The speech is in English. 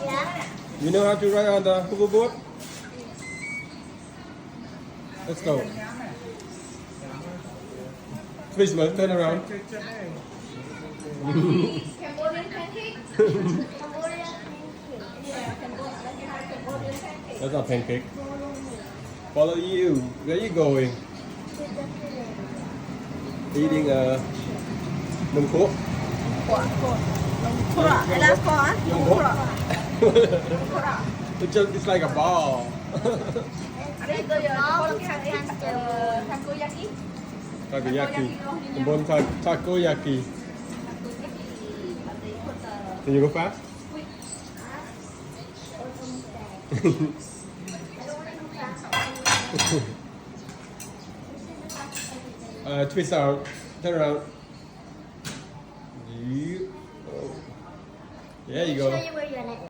Yeah. You know how to ride on the hoverboard? Let's go. Twist, man, turn around. Cambodian pancake. Cambodian pancake. Yeah, Cambodian pancake. That's not pancake. Follow you. Where are you going? Eating a num khô. I love pork. Num khô. It's like a ball. Takoyaki. Takoyaki. Bon takoyaki. Can you go fast? Twist out. Turn around. There you go. Show you where you're at.